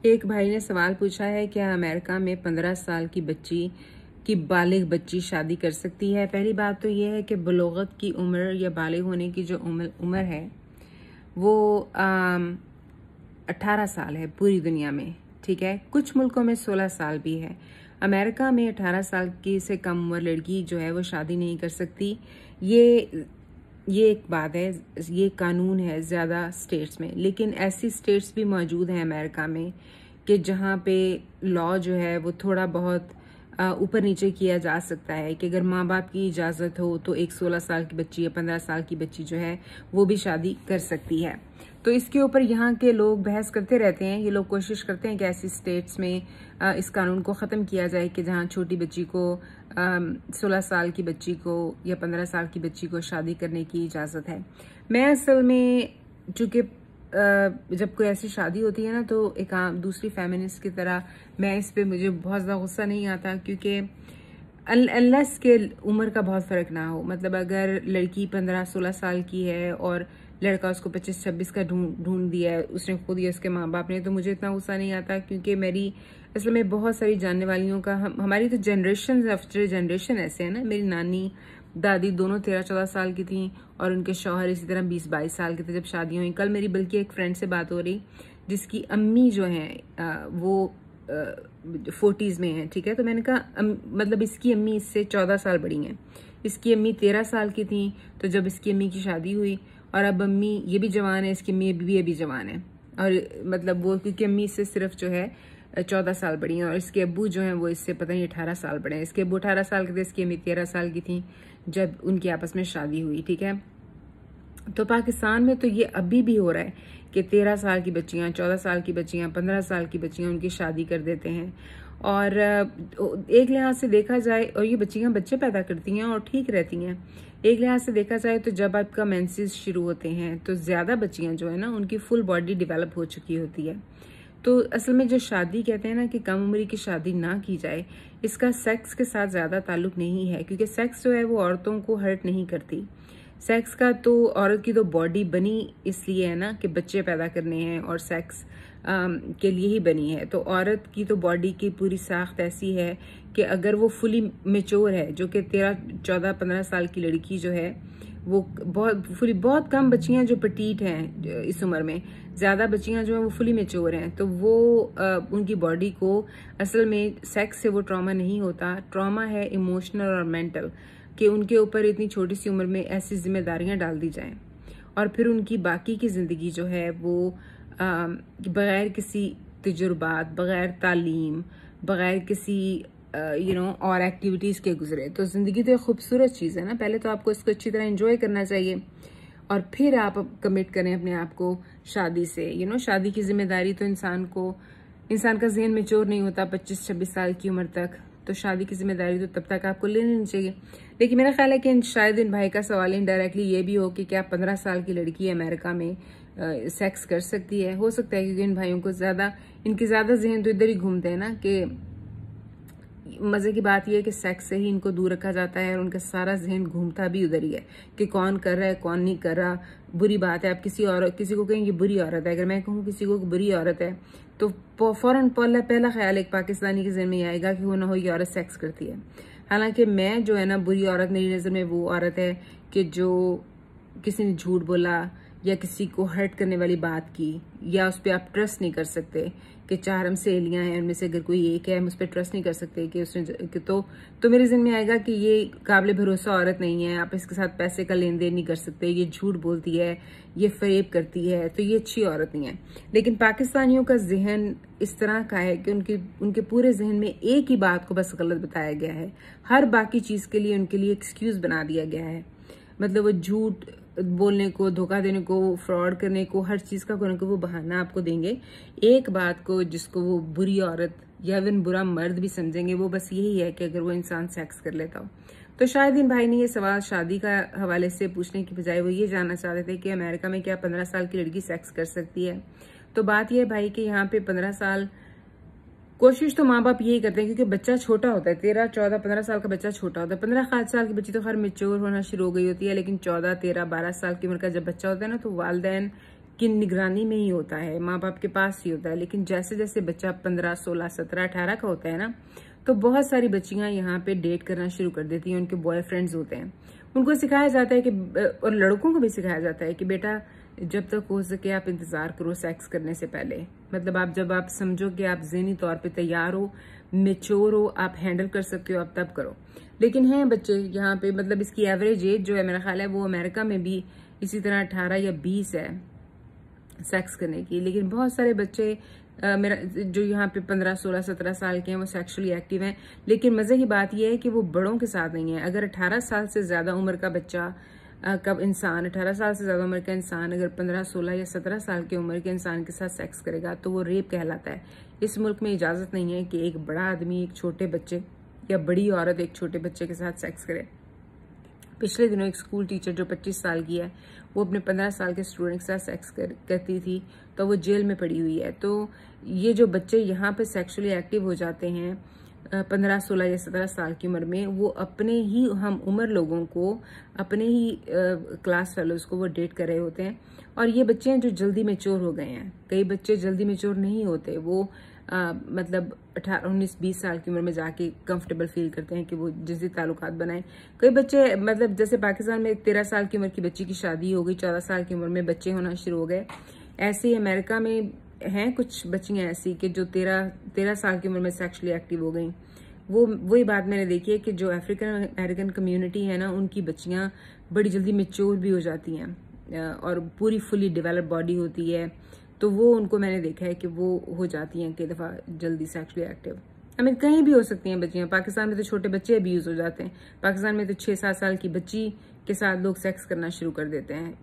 एक भाई ने सवाल पूछा है, क्या अमेरिका में 15 साल की बच्ची की बालिग बच्ची शादी कर सकती है? पहली बात तो यह है कि बलोगत की उम्र या बालिग होने की जो उम्र है वो 18 साल है पूरी दुनिया में। ठीक है, कुछ मुल्कों में 16 साल भी है। अमेरिका में 18 साल की से कम उम्र लड़की जो है वो शादी नहीं कर सकती। ये एक बात है, ये कानून है ज़्यादा स्टेट्स में, लेकिन ऐसी स्टेट्स भी मौजूद हैं अमेरिका में कि जहाँ पे लॉ जो है वो थोड़ा बहुत ऊपर नीचे किया जा सकता है कि अगर माँ बाप की इजाज़त हो तो एक 16 साल की बच्ची या 15 साल की बच्ची जो है वो भी शादी कर सकती है। तो इसके ऊपर यहाँ के लोग बहस करते रहते हैं। ये लोग कोशिश करते हैं कि ऐसी स्टेट्स में इस कानून को ख़त्म किया जाए कि जहाँ छोटी बच्ची को 16 साल की बच्ची को या 15 साल की बच्ची को शादी करने की इजाज़त है। मैं असल में चूँकि जब कोई ऐसी शादी होती है ना तो एक दूसरी फेमिनिस्ट की तरह मैं इस पे मुझे बहुत ज़्यादा गुस्सा नहीं आता, क्योंकि अनलेस के उम्र का बहुत फ़र्क ना हो। मतलब अगर लड़की 15-16 साल की है और लड़का उसको 25-26 का ढूंढ दिया है उसने खुद या उसके माँ बाप ने, तो मुझे इतना गुस्सा नहीं आता, क्योंकि मेरी असल में बहुत सारी जानने वालियों का हमारी तो जनरेशन आफ्टर जनरेशन ऐसे है ना। मेरी नानी दादी दोनों 13-14 साल की थी और उनके शौहर इसी तरह 20-22 साल के थे जब शादियां हुई। कल मेरी बल्कि एक फ्रेंड से बात हो रही जिसकी अम्मी जो हैं वो 40s में है। ठीक है, तो मैंने कहा मतलब इसकी अम्मी इससे 14 साल बड़ी हैं। इसकी अम्मी 13 साल की थी तो जब इसकी अम्मी की शादी हुई, और अब अम्मी ये भी जवान है, इसकी अम्मी भी अभी जवान है। और मतलब वो क्योंकि अम्मी इससे सिर्फ जो है 14 साल बड़ी हैं और इसके अब्बू जो हैं वो इससे पता नहीं 18 साल बड़े हैं। इसके अब्बू 18 साल के थे, इसकी अम्मी 13 साल की थी जब उनकी आपस में शादी हुई। ठीक है, तो पाकिस्तान में तो ये अभी भी हो रहा है कि 13 साल की बच्चियां, 14 साल की बच्चियां, 15 साल की बच्चियां उनकी शादी कर देते हैं। और एक लिहाज से देखा जाए, और ये बच्चियां बच्चे पैदा करती हैं और ठीक रहती हैं। एक लिहाज से देखा जाए तो जब आपका मेंसेस शुरू होते हैं तो ज़्यादा बच्चियां जो है ना उनकी फुल बॉडी डेवलप हो चुकी होती है। तो असल में जो शादी कहते हैं ना कि कम उम्र की शादी ना की जाए, इसका सेक्स के साथ ज़्यादा ताल्लुक नहीं है, क्योंकि सेक्स जो है वो औरतों को हर्ट नहीं करती। सेक्स का तो औरत की तो बॉडी बनी इसलिए है ना कि बच्चे पैदा करने हैं और सेक्स के लिए ही बनी है। तो औरत की तो बॉडी की पूरी साख्त ऐसी है कि अगर वो फुली मेच्योर है, जो कि 13-14-15 साल की लड़की जो है वो बहुत कम बच्चियां जो पटीट हैं इस उम्र में, ज़्यादा बच्चियां जो हैं वो फुली मेच्योर हैं, तो वो उनकी बॉडी को असल में सेक्स से वो ट्रॉमा नहीं होता। ट्रॉमा है इमोशनल और मेंटल, कि उनके ऊपर इतनी छोटी सी उम्र में ऐसी जिम्मेदारियां डाल दी जाएं और फिर उनकी बाकी की ज़िंदगी जो है वो बग़ैर किसी तजुर्बात, बग़ैर तालीम, बग़ैर किसी और एक्टिविटीज़ के गुजरे। तो ज़िंदगी तो एक खूबसूरत चीज़ है ना, पहले तो आपको इसको अच्छी तरह एंजॉय करना चाहिए और फिर आप कमिट करें अपने आप को शादी से। शादी की जिम्मेदारी तो इंसान का जहन मेच्योर नहीं होता 25-26 साल की उम्र तक, तो शादी की जिम्मेदारी तो तब तक आपको ले लेनी चाहिए। लेकिन मेरा ख्याल है कि शायद इन भाई का सवाल इनडायरेक्टली ये भी हो कि क्या 15 साल की लड़की अमेरिका में सेक्स कर सकती है। हो सकता है, क्योंकि इन भाइयों को इनके ज़्यादा जहन तो इधर ही घूमते हैं ना, कि मज़े की बात यह है कि सेक्स से ही इनको दूर रखा जाता है और उनका सारा जहन घूमता भी उधर ही है कि कौन कर रहा है कौन नहीं कर रहा। बुरी बात है, आप किसी को कहेंगे बुरी औरत है, अगर मैं कहूँ किसी को बुरी औरत है तो फौरन पहला ख्याल एक पाकिस्तानी के जहन में आएगा कि वो ना हो ये औरत सेक्स करती है। हालांकि मैं जो है ना, बुरी औरत मेरी नज़र में वो औरत है कि जो किसी ने झूठ बोला या किसी को हर्ट करने वाली बात की, या उस पर आप ट्रस्ट नहीं कर सकते कि 4 हम सहेलियां हैं उनमें से अगर कोई एक है हम उस पर ट्रस्ट नहीं कर सकते कि उसने तो मेरे ज़हन में आएगा कि ये काबिल भरोसा औरत नहीं है। आप इसके साथ पैसे का लेन देन नहीं कर सकते, ये झूठ बोलती है, ये फरेब करती है, तो ये अच्छी औरत नहीं है। लेकिन पाकिस्तानियों का जहन इस तरह का है कि उनके पूरे जहन में एक ही बात को बस गलत बताया गया है, हर बाकी चीज़ के लिए उनके लिए एक्सक्यूज बना दिया गया है। मतलब वो झूठ बोलने को, धोखा देने को, फ्रॉड करने को, हर चीज़ का कोई ना कोई वो बहाना आपको देंगे। एक बात को जिसको वो बुरी औरत या इवन बुरा मर्द भी समझेंगे, वो बस यही है कि अगर वो इंसान सेक्स कर लेता हो। तो शायद इन भाई ने ये सवाल शादी का हवाले से पूछने की बजाय वो ये जानना चाहते थे कि अमेरिका में क्या 15 साल की लड़की सेक्स कर सकती है। तो बात यह है भाई कि यहाँ पे 15 साल कोशिश तो माँ बाप यही करते हैं, क्योंकि बच्चा छोटा होता है, 13, 14, 15 साल का बच्चा छोटा होता है। 15 साल की बच्ची तो खैर मेच्योर होना शुरू हो गई होती है, लेकिन 14, 13, 12 साल की उम्र का जब बच्चा होता है ना, तो वालिदैन की निगरानी में ही होता है, माँ बाप के पास ही होता है। लेकिन जैसे जैसे बच्चा 15, 16, 17, 18 का होता है ना, तो बहुत सारी बच्चियां यहाँ पे डेट करना शुरू कर देती हैं, उनके बॉयफ्रेंड्स होते हैं। उनको सिखाया जाता है कि, और लड़कों को भी सिखाया जाता है कि बेटा जब तक हो सके आप इंतजार करो सेक्स करने से पहले। मतलब जब आप समझो कि आप ज़हनी तौर पे तैयार हो, मेच्योर हो, आप हैंडल कर सकते हो, आप तब करो। लेकिन हैं बच्चे यहाँ पे, मतलब इसकी एवरेज एज जो है मेरा ख्याल है वो अमेरिका में भी इसी तरह 18 या 20 है सेक्स करने की। लेकिन बहुत सारे बच्चे मेरा जो यहाँ पे 15, 16, 17 साल के हैं वो सेक्सुअली एक्टिव हैं। लेकिन मजे की बात यह है कि वो बड़ों के साथ नहीं है। अगर 18 साल से ज्यादा उम्र का बच्चा कब इंसान 18 साल से ज्यादा उम्र का इंसान अगर 15, 16 या 17 साल की उम्र के इंसान के साथ सेक्स करेगा तो वो रेप कहलाता है। इस मुल्क में इजाजत नहीं है कि एक बड़ा आदमी एक छोटे बच्चे या बड़ी औरत एक छोटे बच्चे के साथ सेक्स करे। पिछले दिनों एक स्कूल टीचर जो 25 साल की है वो अपने 15 साल के स्टूडेंट के साथ सेक्स करती थी, तो वो जेल में पड़ी हुई है। तो ये जो बच्चे यहाँ पे सेक्सुअली एक्टिव हो जाते हैं 15, 16 या 17 साल की उम्र में, वो अपने ही हम उम्र लोगों को, अपने ही क्लास फेलोज को वो डेट कर रहे होते हैं। और ये बच्चे हैं जो जल्दी मैच्योर हो गए हैं। कई बच्चे जल्दी मैच्योर नहीं होते, वो मतलब 18, 19, 20 साल की उम्र में जाके कंफर्टेबल फील करते हैं कि वो जिनसे ताल्लुकात बनाएं। कई बच्चे मतलब जैसे पाकिस्तान में 13 साल की उम्र की बच्ची की शादी हो गई, 14 साल की उम्र में बच्चे होना शुरू हो गए। ऐसे ही अमेरिका में हैं कुछ बच्चियां ऐसी कि जो 13 साल की उम्र में सेक्सुअली एक्टिव हो गई। वही बात मैंने देखी है कि जो अफ्रीकन अमेरिकन कम्युनिटी है ना, उनकी बच्चियां बड़ी जल्दी मैच्योर भी हो जाती हैं और पूरी फुली डेवलप बॉडी होती है। तो वो उनको मैंने देखा है कि वो हो जाती हैं कई दफा जल्दी सेक्सुअली एक्टिव। आई मीन कहीं भी हो सकती हैं बच्चियां। पाकिस्तान में तो छोटे बच्चे अब्यूज हो जाते हैं। पाकिस्तान में तो 6-7 साल की बच्ची के साथ लोग सेक्स करना शुरू कर देते हैं।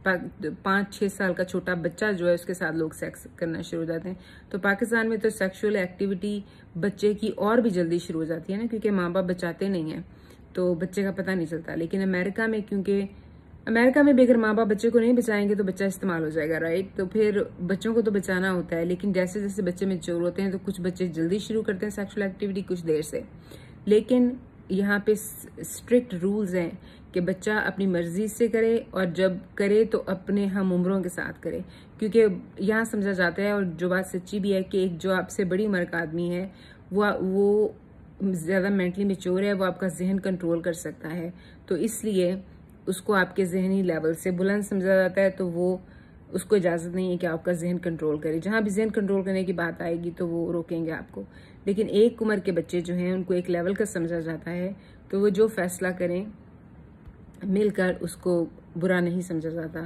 5-6 साल का छोटा बच्चा जो है उसके साथ लोग सेक्स करना शुरू हो जाते हैं। तो पाकिस्तान में तो सेक्सुअल एक्टिविटी बच्चे की और भी जल्दी शुरू हो जाती है ना, क्योंकि माँ बाप बचाते नहीं है तो बच्चे का पता नहीं चलता। लेकिन अमेरिका में, क्योंकि अमेरिका में भी अगर माँ बाप बच्चे को नहीं बचाएंगे तो बच्चा इस्तेमाल हो जाएगा, राइट। तो फिर बच्चों को तो बचाना होता है। लेकिन जैसे जैसे बच्चे मैच्योर होते हैं तो कुछ बच्चे जल्दी शुरू करते हैं सेक्सुअल एक्टिविटी, कुछ देर से। लेकिन यहाँ पे स्ट्रिक्ट रूल्स हैं कि बच्चा अपनी मर्जी से करे और जब करे तो अपने हम उम्रों के साथ करे। क्योंकि यहाँ समझा जाता है, और जो बात सच्ची भी है, कि एक जो आपसे बड़ी उम्र का आदमी है वो ज्यादा मेंटली मैच्योर है, वो आपका जहन कंट्रोल कर सकता है। तो इसलिए उसको आपके जहनी लेवल से बुलंद समझा जाता है। तो वो उसको इजाजत नहीं है कि आपका जहन कंट्रोल करे। जहां भी जहन कंट्रोल करने की बात आएगी तो वो रोकेंगे आपको। लेकिन एक उम्र के बच्चे जो हैं उनको एक लेवल का समझा जाता है, तो वो जो फैसला करें मिलकर उसको बुरा नहीं समझा जाता।